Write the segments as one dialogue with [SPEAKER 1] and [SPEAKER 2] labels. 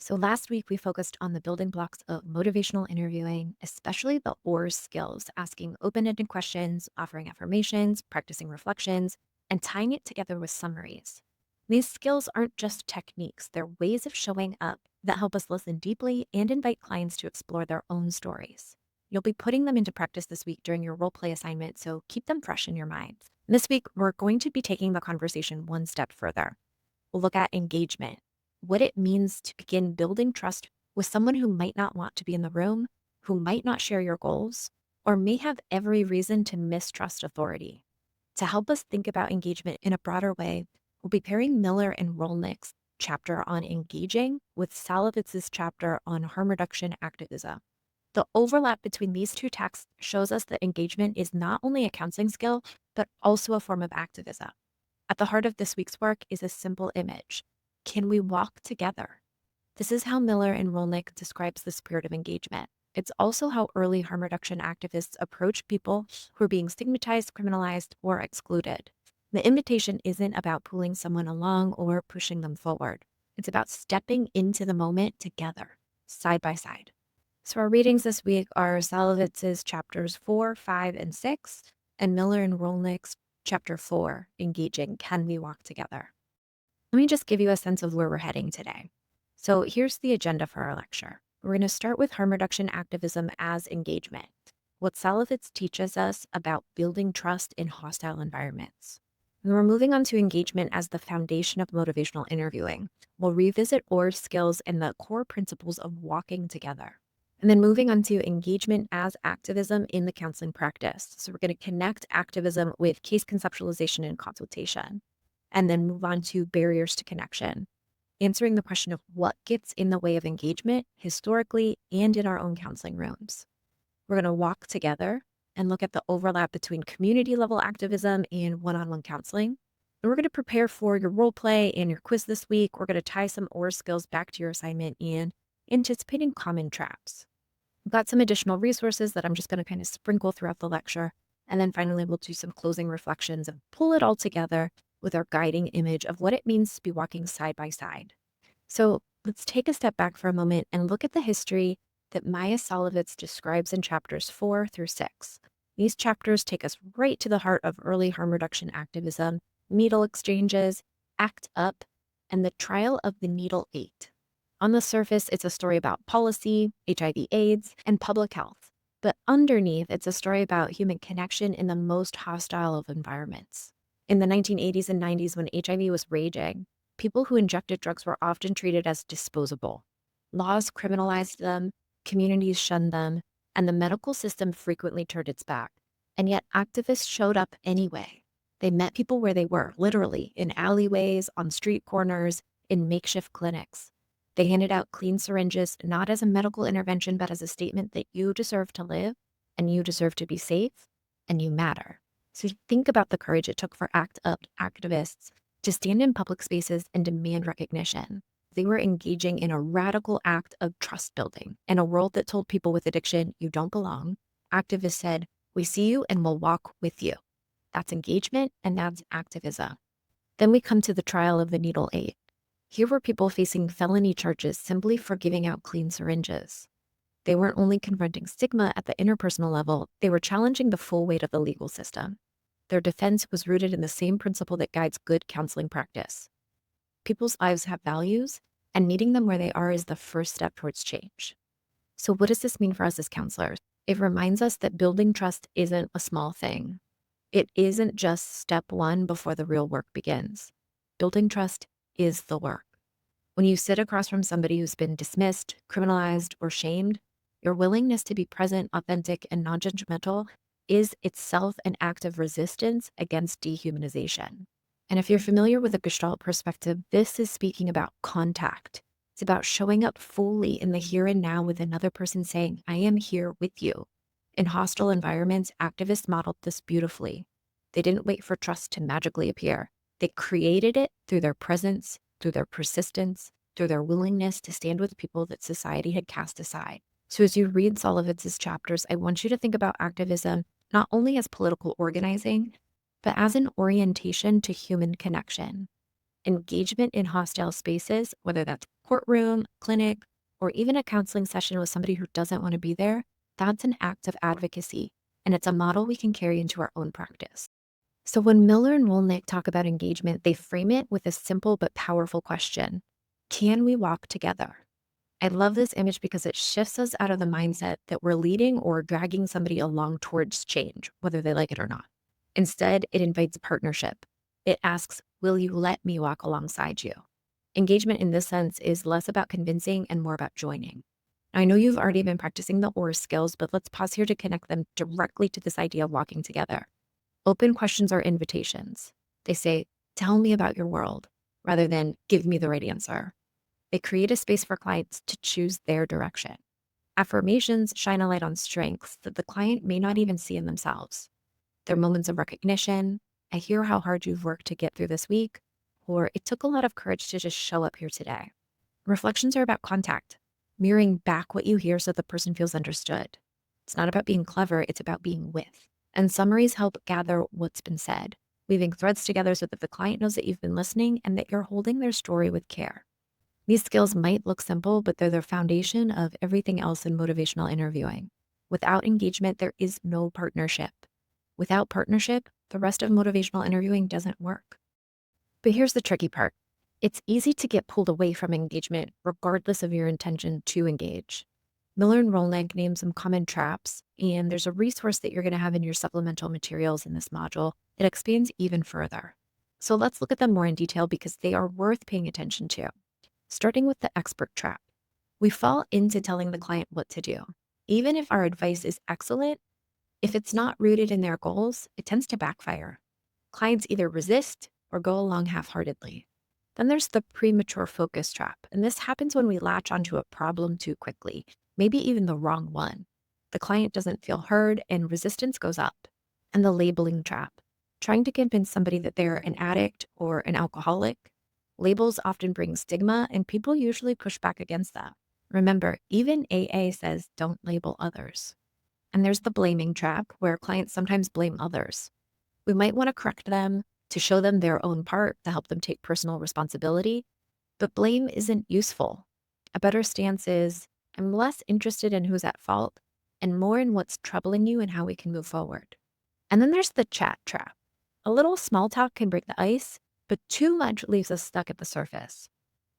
[SPEAKER 1] So last week we focused on the building blocks of motivational interviewing, especially the OARS skills, asking open-ended questions, offering affirmations, practicing reflections, and tying it together with summaries. These skills aren't just techniques, they're ways of showing up that help us listen deeply and invite clients to explore their own stories. You'll be putting them into practice this week during your role play assignment, so keep them fresh in your mind. This week, we're going to be taking the conversation one step further. We'll look at engagement, what it means to begin building trust with someone who might not want to be in the room, who might not share your goals, or may have every reason to mistrust authority. To help us think about engagement in a broader way, we'll be pairing Miller and Rollnick's chapter on engaging with Szalavitz's chapter on harm reduction activism. The overlap between these two texts shows us that engagement is not only a counseling skill, but also a form of activism. At the heart of this week's work is a simple image. Can we walk together? This is how Miller and Rollnick describes the spirit of engagement. It's also how early harm reduction activists approach people who are being stigmatized, criminalized, or excluded. The invitation isn't about pulling someone along or pushing them forward. It's about stepping into the moment together, side by side. So our readings this week are Szalavitz's chapters 4, 5, and 6, and Miller and Rollnick's chapter 4, Engaging, Can We Walk Together? Let me just give you a sense of where we're heading today. So here's the agenda for our lecture. We're going to start with harm reduction activism as engagement, what Szalavitz teaches us about building trust in hostile environments. And we're moving on to engagement as the foundation of motivational interviewing. We'll revisit OARS skills and the core principles of walking together. And then moving on to engagement as activism in the counseling practice. So we're going to connect activism with case conceptualization and consultation, and then move on to barriers to connection, answering the question of what gets in the way of engagement historically and in our own counseling rooms. We're going to walk together and look at the overlap between community level activism and one-on-one counseling. And we're going to prepare for your role play and your quiz this week. We're going to tie some OARS skills back to your assignment and anticipating common traps. We've got some additional resources that I'm just going to kind of sprinkle throughout the lecture. And then finally, we'll do some closing reflections and pull it all together with our guiding image of what it means to be walking side by side. So let's take a step back for a moment and look at the history that Maya Szalavitz describes in chapters 4 through 6. These chapters take us right to the heart of early harm reduction activism, needle exchanges, ACT UP, and the trial of the Needle 8. On the surface, it's a story about policy, HIV/AIDS, and public health. But underneath, it's a story about human connection in the most hostile of environments. In the 1980s and 90s, when HIV was raging, people who injected drugs were often treated as disposable. Laws criminalized them, communities shunned them, and the medical system frequently turned its back. And yet activists showed up anyway. They met people where they were, literally, in alleyways, on street corners, in makeshift clinics. They handed out clean syringes, not as a medical intervention, but as a statement that you deserve to live, and you deserve to be safe, and you matter. So think about the courage it took for ACT UP activists to stand in public spaces and demand recognition. They were engaging in a radical act of trust building. In a world that told people with addiction, you don't belong, activists said, we see you and we'll walk with you. That's engagement and that's activism. Then we come to the trial of the Needle 8. Here were people facing felony charges simply for giving out clean syringes. They weren't only confronting stigma at the interpersonal level, they were challenging the full weight of the legal system. Their defense was rooted in the same principle that guides good counseling practice. People's lives have values, and meeting them where they are is the first step towards change. So what does this mean for us as counselors? It reminds us that building trust isn't a small thing. It isn't just step one before the real work begins. Building trust is the work. When you sit across from somebody who's been dismissed, criminalized, or shamed, your willingness to be present, authentic, and non-judgmental is itself an act of resistance against dehumanization. And if you're familiar with the Gestalt perspective, this is speaking about contact. It's about showing up fully in the here and now with another person saying, I am here with you. In hostile environments, activists modeled this beautifully. They didn't wait for trust to magically appear. They created it through their presence, through their persistence, through their willingness to stand with people that society had cast aside. So as you read Szalavitz's chapters, I want you to think about activism not only as political organizing, but as an orientation to human connection. Engagement in hostile spaces, whether that's courtroom, clinic, or even a counseling session with somebody who doesn't want to be there, that's an act of advocacy. And it's a model we can carry into our own practice. So when Miller and Rollnick talk about engagement, they frame it with a simple but powerful question. Can we walk together? I love this image because it shifts us out of the mindset that we're leading or dragging somebody along towards change, whether they like it or not. Instead, it invites partnership. It asks, will you let me walk alongside you? Engagement in this sense is less about convincing and more about joining. I know you've already been practicing the OARS skills, but let's pause here to connect them directly to this idea of walking together. Open questions are invitations. They say, tell me about your world, rather than give me the right answer. They create a space for clients to choose their direction. Affirmations shine a light on strengths that the client may not even see in themselves. They're moments of recognition. I hear how hard you've worked to get through this week, or it took a lot of courage to just show up here today. Reflections are about contact, mirroring back what you hear so the person feels understood. It's not about being clever, it's about being with. And summaries help gather what's been said, weaving threads together so that the client knows that you've been listening and that you're holding their story with care. These skills might look simple, but they're the foundation of everything else in motivational interviewing. Without engagement, there is no partnership. Without partnership, the rest of motivational interviewing doesn't work. But here's the tricky part. It's easy to get pulled away from engagement regardless of your intention to engage. Miller and Rollnick name some common traps, and there's a resource that you're going to have in your supplemental materials in this module that expands even further. So let's look at them more in detail because they are worth paying attention to. Starting with the expert trap. We fall into telling the client what to do. Even if our advice is excellent, if it's not rooted in their goals, it tends to backfire. Clients either resist or go along half-heartedly. Then there's the premature focus trap, and this happens when we latch onto a problem too quickly, maybe even the wrong one. The client doesn't feel heard and resistance goes up. And the labeling trap, trying to convince somebody that they're an addict or an alcoholic. Labels often bring stigma, and people usually push back against that. Remember, even AA says don't label others. And there's the blaming trap, where clients sometimes blame others. We might want to correct them to show them their own part to help them take personal responsibility, but blame isn't useful. A better stance is, I'm less interested in who's at fault and more in what's troubling you and how we can move forward. And then there's the chat trap. A little small talk can break the ice, but too much leaves us stuck at the surface.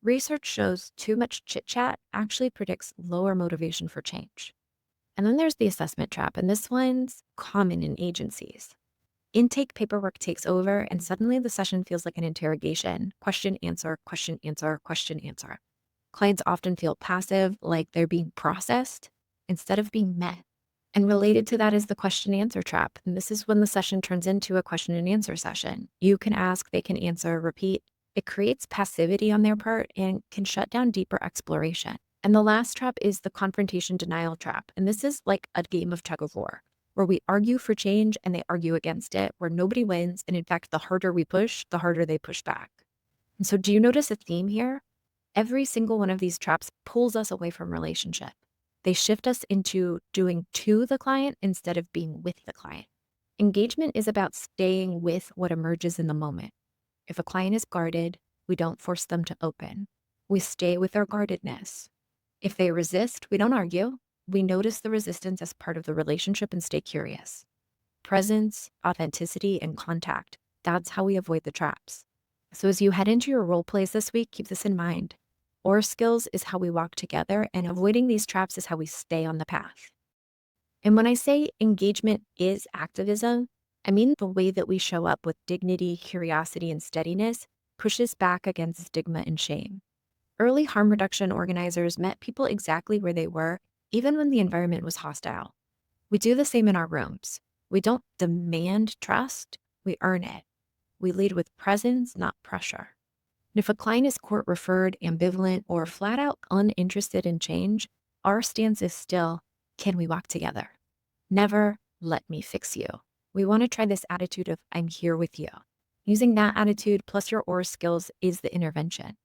[SPEAKER 1] Research shows too much chit chat actually predicts lower motivation for change. And then there's the assessment trap, and this one's common in agencies. Intake paperwork takes over, and suddenly the session feels like an interrogation. Question, answer, question, answer, question, answer. Clients often feel passive, like they're being processed instead of being met. And related to that is the question answer trap. And this is when the session turns into a question and answer session. You can ask, they can answer, repeat. It creates passivity on their part and can shut down deeper exploration. And the last trap is the confrontation denial trap. And this is like a game of tug of war, where we argue for change and they argue against it, where nobody wins. And in fact, the harder we push, the harder they push back. And so do you notice a theme here? Every single one of these traps pulls us away from relationship. They shift us into doing to the client instead of being with the client. Engagement is about staying with what emerges in the moment. If a client is guarded, we don't force them to open. We stay with their guardedness. If they resist, we don't argue. We notice the resistance as part of the relationship and stay curious. Presence, authenticity, and contact. That's how we avoid the traps. So as you head into your role plays this week, keep this in mind. OARS skills is how we walk together, and avoiding these traps is how we stay on the path. And when I say engagement is activism, I mean the way that we show up with dignity, curiosity, and steadiness pushes back against stigma and shame. Early harm reduction organizers met people exactly where they were, even when the environment was hostile. We do the same in our rooms. We don't demand trust, we earn it. We lead with presence, not pressure. And if a client is court referred, ambivalent, or flat out uninterested in change, our stance is still, can we walk together? Never let me fix you. We want to try this attitude of I'm here with you. Using that attitude plus your OARS skills is the intervention.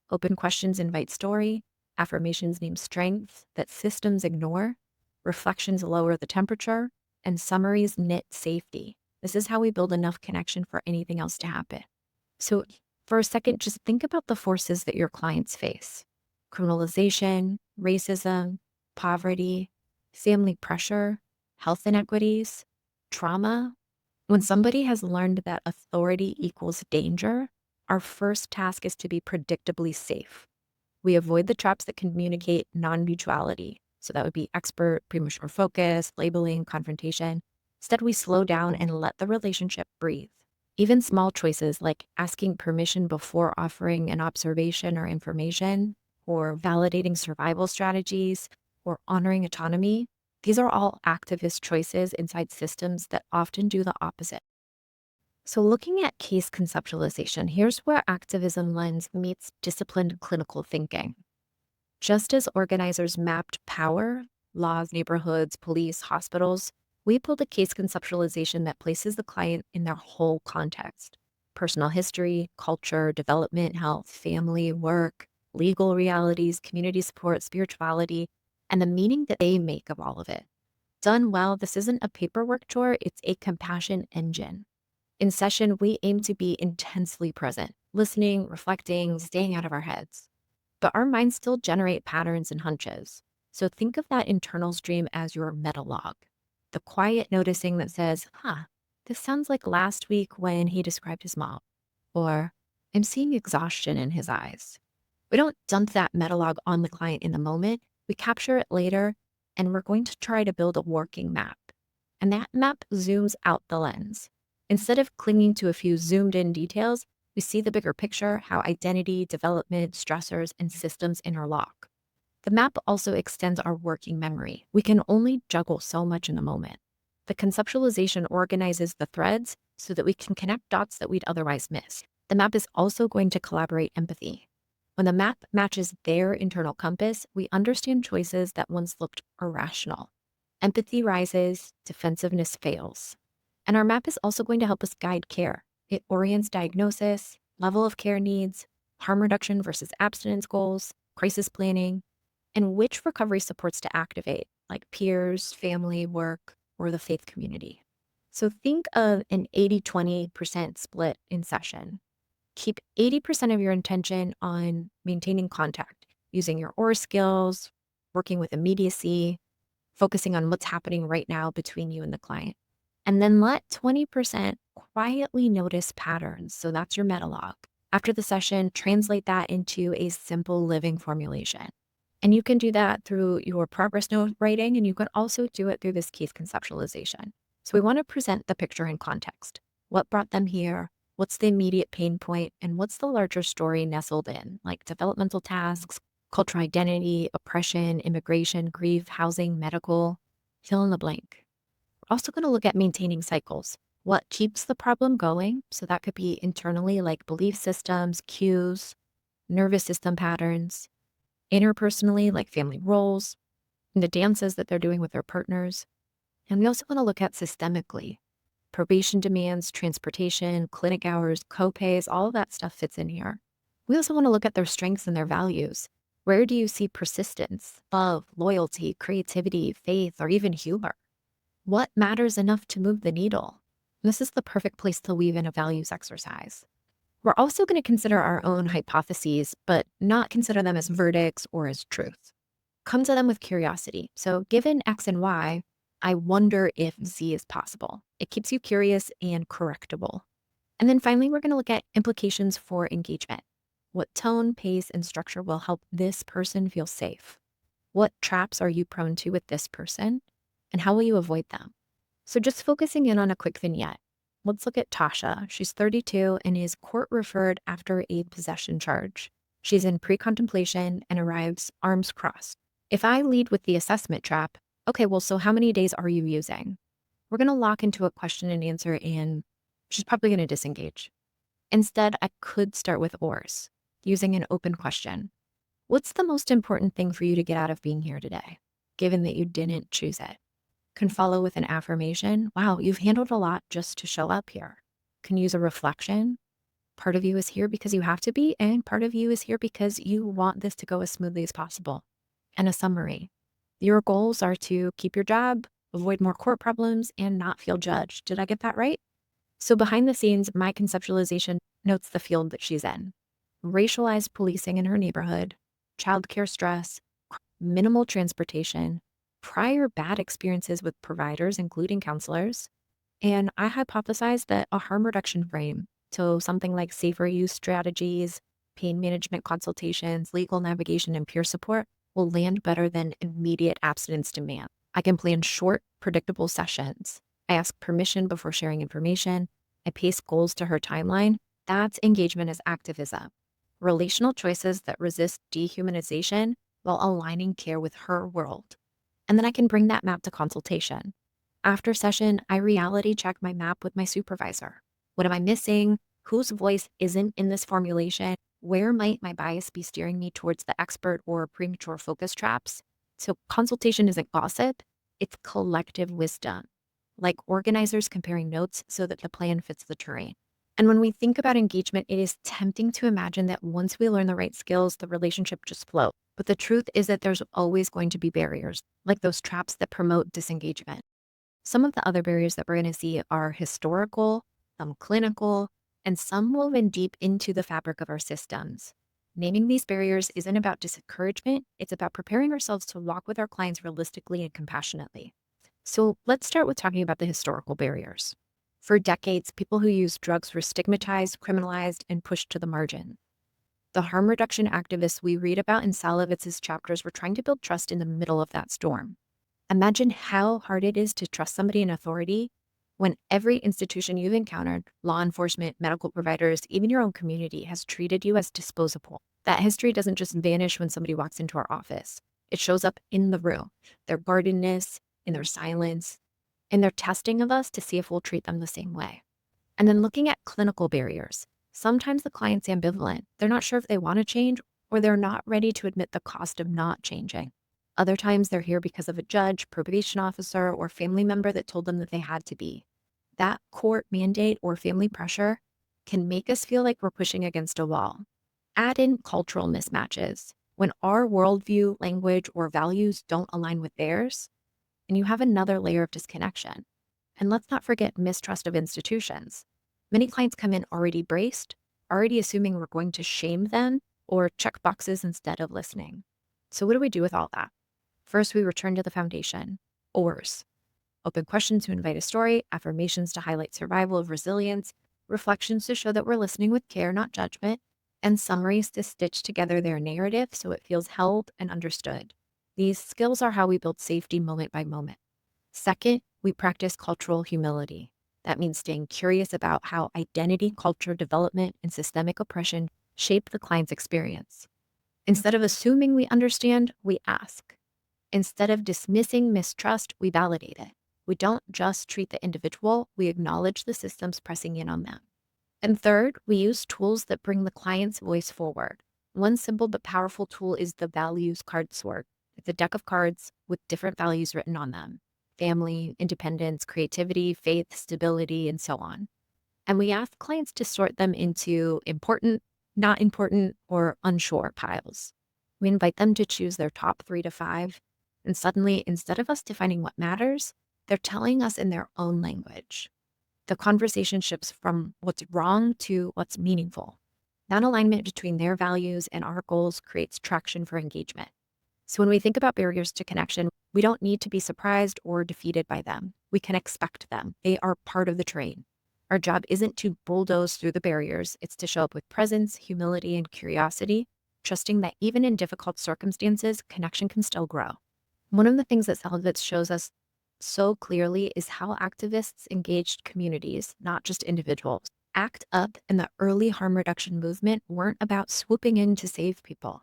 [SPEAKER 1] Open questions invite story, affirmations name strengths that systems ignore, reflections lower the temperature, and summaries knit safety. This is how we build enough connection for anything else to happen. So For a second, just think about the forces that your clients face: criminalization, racism, poverty, family pressure, health inequities, trauma. When somebody has learned that authority equals danger, our first task is to be predictably safe. We avoid the traps that communicate non mutuality. So that would be expert, premature focus, labeling, confrontation. Instead, we slow down and let the relationship breathe. Even small choices like asking permission before offering an observation or information, or validating survival strategies, or honoring autonomy, these are all activist choices inside systems that often do the opposite. So, looking at case conceptualization, here's where activism lens meets disciplined clinical thinking. Just as organizers mapped power, laws, neighborhoods, police, hospitals, we build a case conceptualization that places the client in their whole context: personal history, culture, development, health, family, work, legal realities, community support, spirituality, and the meaning that they make of all of it. Done well, this isn't a paperwork chore, it's a compassion engine. In session, we aim to be intensely present, listening, reflecting, staying out of our heads. But our minds still generate patterns and hunches. So think of that internal stream as your metalog, the quiet noticing that says, this sounds like last week when he described his mom, or I'm seeing exhaustion in his eyes. We don't dump that metalog on the client in the moment, we capture it later, and we're going to try to build a working map. And that map zooms out the lens. Instead of clinging to a few zoomed in details, we see the bigger picture: how identity, development, stressors, and systems interlock. The map also extends our working memory. We can only juggle so much in the moment. The conceptualization organizes the threads so that we can connect dots that we'd otherwise miss. The map is also going to collaborate empathy. When the map matches their internal compass, we understand choices that once looked irrational. Empathy rises, defensiveness fails. And our map is also going to help us guide care. It orients diagnosis, level of care needs, harm reduction versus abstinence goals, crisis planning, and which recovery supports to activate, like peers, family, work, or the faith community. So think of an 80-20% split in session. Keep 80% of your intention on maintaining contact, using your OARS skills, working with immediacy, focusing on what's happening right now between you and the client. And then let 20% quietly notice patterns. So that's your metalog. After the session, translate that into a simple living formulation. And you can do that through your progress note writing, and you can also do it through this case conceptualization. So we want to present the picture in context. What brought them here? What's the immediate pain point? And what's the larger story nestled in, like developmental tasks, cultural identity, oppression, immigration, grief, housing, medical? Fill in the blank. We're also going to look at maintaining cycles. What keeps the problem going? So that could be internally, like belief systems, cues, nervous system patterns. Interpersonally, like family roles, and the dances that they're doing with their partners. And we also want to look at systemically. Probation demands, transportation, clinic hours, copays, all of that stuff fits in here. We also want to look at their strengths and their values. Where do you see persistence, love, loyalty, creativity, faith, or even humor? What matters enough to move the needle? This is the perfect place to weave in a values exercise. We're also going to consider our own hypotheses, but not consider them as verdicts or as truth. Come to them with curiosity. So given X and Y, I wonder if Z is possible. It keeps you curious and correctable. And then finally, we're going to look at implications for engagement. What tone, pace, and structure will help this person feel safe? What traps are you prone to with this person? And how will you avoid them? So just focusing in on a quick vignette. Let's look at Tasha. She's 32 and is court referred after a possession charge. She's in pre-contemplation and arrives arms crossed. If I lead with the assessment trap, okay, well, so how many days are you using? We're going to lock into a question and answer, and she's probably going to disengage. Instead, I could start with OARS, using an open question. What's the most important thing for you to get out of being here today, given that you didn't choose it? Can follow with an affirmation. Wow, you've handled a lot just to show up here. Can use a reflection. Part of you is here because you have to be, and part of you is here because you want this to go as smoothly as possible. And a summary. Your goals are to keep your job, avoid more court problems, and not feel judged. Did I get that right? So behind the scenes, my conceptualization notes the field that she's in. Racialized policing in her neighborhood, childcare stress, minimal transportation, prior bad experiences with providers, including counselors. And I hypothesized that a harm reduction frame, so something like safer use strategies, pain management consultations, legal navigation, and peer support, will land better than immediate abstinence demand. I can plan short, predictable sessions. I ask permission before sharing information. I pace goals to her timeline. That's engagement as activism. Relational choices that resist dehumanization while aligning care with her world. And then I can bring that map to consultation. After session, I reality check my map with my supervisor. What am I missing? Whose voice isn't in this formulation? Where might my bias be steering me towards the expert or premature focus traps? So consultation isn't gossip, it's collective wisdom, like organizers comparing notes so that the plan fits the terrain. And when we think about engagement, it is tempting to imagine that once we learn the right skills, the relationship just flows. But the truth is that there's always going to be barriers, like those traps that promote disengagement. Some of the other barriers that we're going to see are historical, some clinical, and some woven deep into the fabric of our systems. Naming these barriers isn't about discouragement, it's about preparing ourselves to walk with our clients realistically and compassionately. So let's start with talking about the historical barriers. For decades, people who used drugs were stigmatized, criminalized, and pushed to the margin. The harm reduction activists we read about in Szalavitz's chapters were trying to build trust in the middle of that storm. Imagine how hard it is to trust somebody in authority when every institution you've encountered, law enforcement, medical providers, even your own community, has treated you as disposable. That history doesn't just vanish when somebody walks into our office. It shows up in the room, their guardedness, in their silence, in their testing of us to see if we'll treat them the same way. And then looking at clinical barriers. Sometimes the client's ambivalent. They're not sure if they want to change or they're not ready to admit the cost of not changing. Other times they're here because of a judge, probation officer, or family member that told them that they had to be. That court mandate or family pressure can make us feel like we're pushing against a wall. Add in cultural mismatches. When our worldview, language, or values don't align with theirs, and you have another layer of disconnection. And let's not forget mistrust of institutions. Many clients come in already braced, already assuming we're going to shame them or check boxes instead of listening. So what do we do with all that? First, we return to the foundation, OARS. Open questions to invite a story, affirmations to highlight survival of resilience, reflections to show that we're listening with care, not judgment, and summaries to stitch together their narrative so it feels held and understood. These skills are how we build safety moment by moment. Second, we practice cultural humility. That means staying curious about how identity, culture, development, and systemic oppression shape the client's experience. Instead of assuming we understand, we ask. Instead of dismissing mistrust, we validate it. We don't just treat the individual, we acknowledge the systems pressing in on them. And third, we use tools that bring the client's voice forward. One simple but powerful tool is the values card sword. It's a deck of cards with different values written on them: family, independence, creativity, faith, stability, and so on. And we ask clients to sort them into important, not important, or unsure piles. We invite them to choose their top 3 to 5. And suddenly, instead of us defining what matters, they're telling us in their own language. The conversation shifts from what's wrong to what's meaningful. That alignment between their values and our goals creates traction for engagement. So when we think about barriers to connection, we don't need to be surprised or defeated by them. We can expect them. They are part of the terrain. Our job isn't to bulldoze through the barriers. It's to show up with presence, humility, and curiosity, trusting that even in difficult circumstances, connection can still grow. One of the things that Szalavitz shows us so clearly is how activists engaged communities, not just individuals. ACT UP and the early harm reduction movement weren't about swooping in to save people.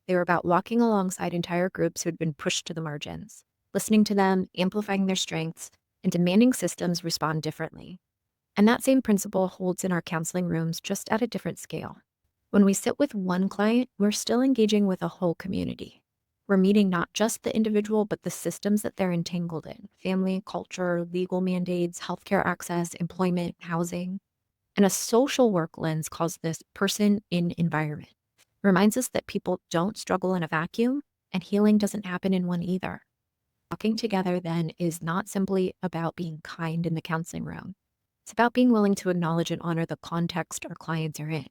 [SPEAKER 1] They were about walking alongside entire groups who had been pushed to the margins, listening to them, amplifying their strengths, and demanding systems respond differently. And that same principle holds in our counseling rooms, just at a different scale. When we sit with one client, we're still engaging with a whole community. We're meeting not just the individual, but the systems that they're entangled in: family, culture, legal mandates, healthcare access, employment, housing. And a social work lens calls this person in environment. Reminds us that people don't struggle in a vacuum, and healing doesn't happen in one either. Walking together then is not simply about being kind in the counseling room. It's about being willing to acknowledge and honor the context our clients are in.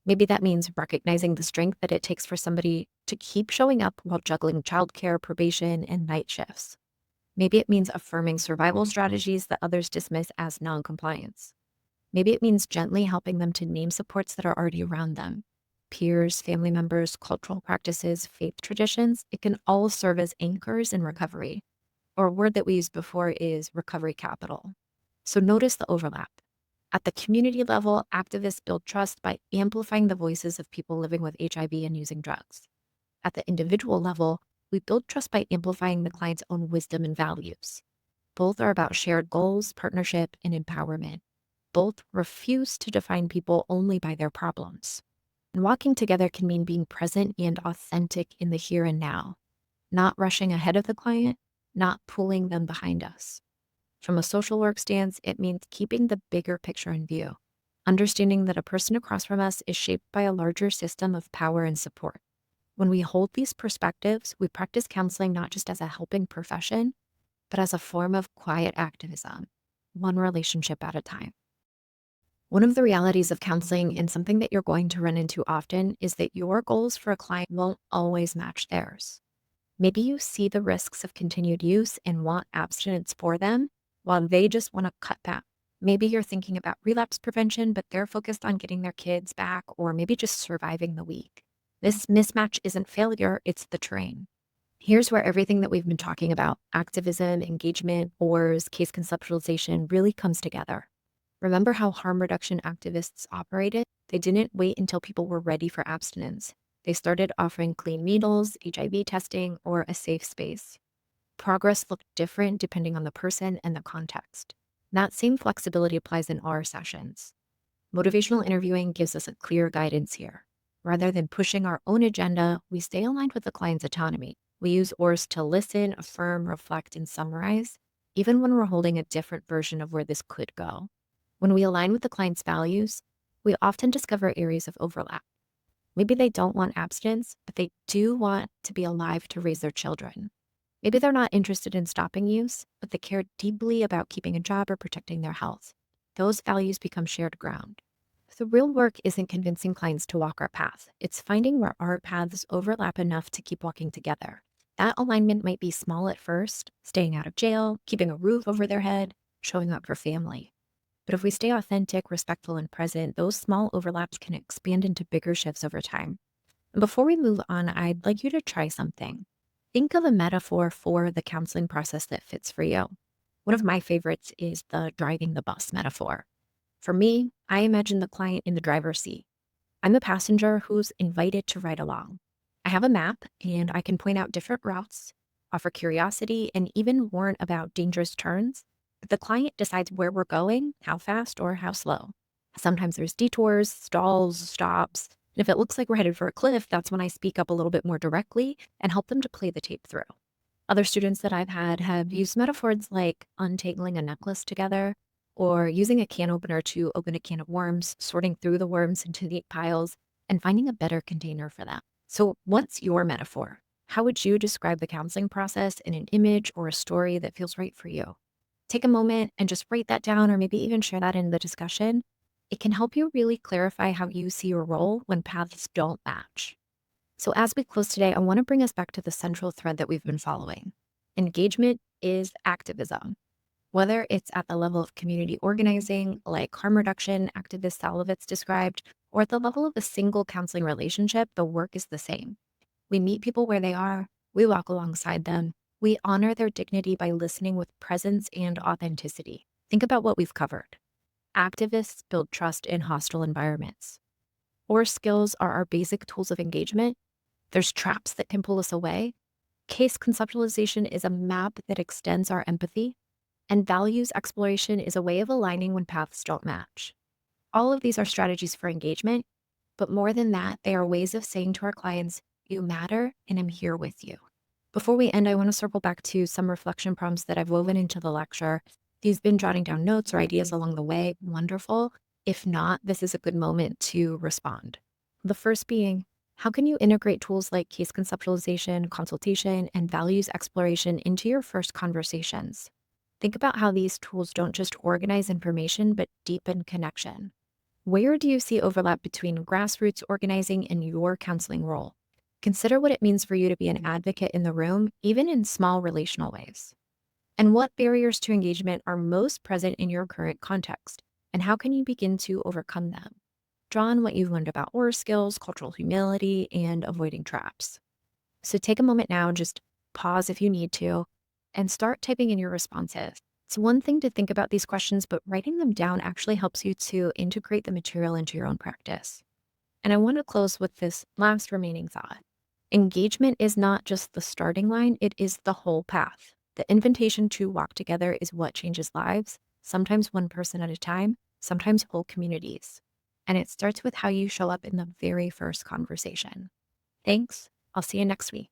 [SPEAKER 1] Maybe that means recognizing the strength that it takes for somebody to keep showing up while juggling childcare, probation, and night shifts. Maybe it means affirming survival strategies that others dismiss as noncompliance. Maybe it means gently helping them to name supports that are already around them. Peers, family members, cultural practices, faith traditions, it can all serve as anchors in recovery. Or a word that we used before is recovery capital. So notice the overlap. At the community level, activists build trust by amplifying the voices of people living with HIV and using drugs. At the individual level, we build trust by amplifying the client's own wisdom and values. Both are about shared goals, partnership, and empowerment. Both refuse to define people only by their problems. And walking together can mean being present and authentic in the here and now, not rushing ahead of the client, not pulling them behind us. From a social work stance, it means keeping the bigger picture in view, understanding that a person across from us is shaped by a larger system of power and support. When we hold these perspectives, we practice counseling not just as a helping profession, but as a form of quiet activism, one relationship at a time. One of the realities of counseling, and something that you're going to run into often, is that your goals for a client won't always match theirs. Maybe you see the risks of continued use and want abstinence for them, while they just want to cut back. Maybe you're thinking about relapse prevention, but they're focused on getting their kids back, or maybe just surviving the week. This mismatch isn't failure, it's the terrain. Here's where everything that we've been talking about, activism, engagement, OARS, case conceptualization, really comes together. Remember how harm reduction activists operated? They didn't wait until people were ready for abstinence. They started offering clean needles, HIV testing, or a safe space. Progress looked different depending on the person and the context. That same flexibility applies in our sessions. Motivational interviewing gives us a clear guidance here. Rather than pushing our own agenda, we stay aligned with the client's autonomy. We use OARS to listen, affirm, reflect, and summarize, even when we're holding a different version of where this could go. When we align with the client's values, we often discover areas of overlap. Maybe they don't want abstinence, but they do want to be alive to raise their children. Maybe they're not interested in stopping use, but they care deeply about keeping a job or protecting their health. Those values become shared ground. The real work isn't convincing clients to walk our path. It's finding where our paths overlap enough to keep walking together. That alignment might be small at first, staying out of jail, keeping a roof over their head, showing up for family. But if we stay authentic, respectful, and present, those small overlaps can expand into bigger shifts over time. And before we move on, I'd like you to try something. Think of a metaphor for the counseling process that fits for you. One of my favorites is the driving the bus metaphor. For me, I imagine the client in the driver's seat. I'm the passenger who's invited to ride along. I have a map and I can point out different routes, offer curiosity, and even warn about dangerous turns. But the client decides where we're going, how fast or how slow. Sometimes there's detours, stalls, stops. And if it looks like we're headed for a cliff, that's when I speak up a little bit more directly and help them to play the tape through. Other students that I've had have used metaphors like untangling a necklace together, or using a can opener to open a can of worms, sorting through the worms into neat piles, and finding a better container for them. So what's your metaphor? How would you describe the counseling process in an image or a story that feels right for you? Take a moment and just write that down, or maybe even share that in the discussion. It can help you really clarify how you see your role when paths don't match. So as we close today, I want to bring us back to the central thread that we've been following. Engagement is activism. Whether it's at the level of community organizing, like harm reduction activist Szalavitz described, or at the level of a single counseling relationship, the work is the same. We meet people where they are, we walk alongside them, we honor their dignity by listening with presence and authenticity. Think about what we've covered. Activists build trust in hostile environments. Core skills are our basic tools of engagement. There's traps that can pull us away. Case conceptualization is a map that extends our empathy. And values exploration is a way of aligning when paths don't match. All of these are strategies for engagement, but more than that, they are ways of saying to our clients, you matter and I'm here with you. Before we end, I want to circle back to some reflection prompts that I've woven into the lecture. If you've been jotting down notes or ideas along the way, wonderful. If not, this is a good moment to respond. The first being, how can you integrate tools like case conceptualization, consultation, and values exploration into your first conversations? Think about how these tools don't just organize information, but deepen connection. Where do you see overlap between grassroots organizing and your counseling role? Consider what it means for you to be an advocate in the room, even in small relational ways. And what barriers to engagement are most present in your current context? And how can you begin to overcome them? Draw on what you've learned about OARS skills, cultural humility, and avoiding traps. So take a moment now, just pause if you need to, and start typing in your responses. It's one thing to think about these questions, but writing them down actually helps you to integrate the material into your own practice. And I want to close with this last remaining thought. Engagement is not just the starting line, it is the whole path. The invitation to walk together is what changes lives, sometimes one person at a time, sometimes whole communities. And it starts with how you show up in the very first conversation. Thanks. I'll see you next week.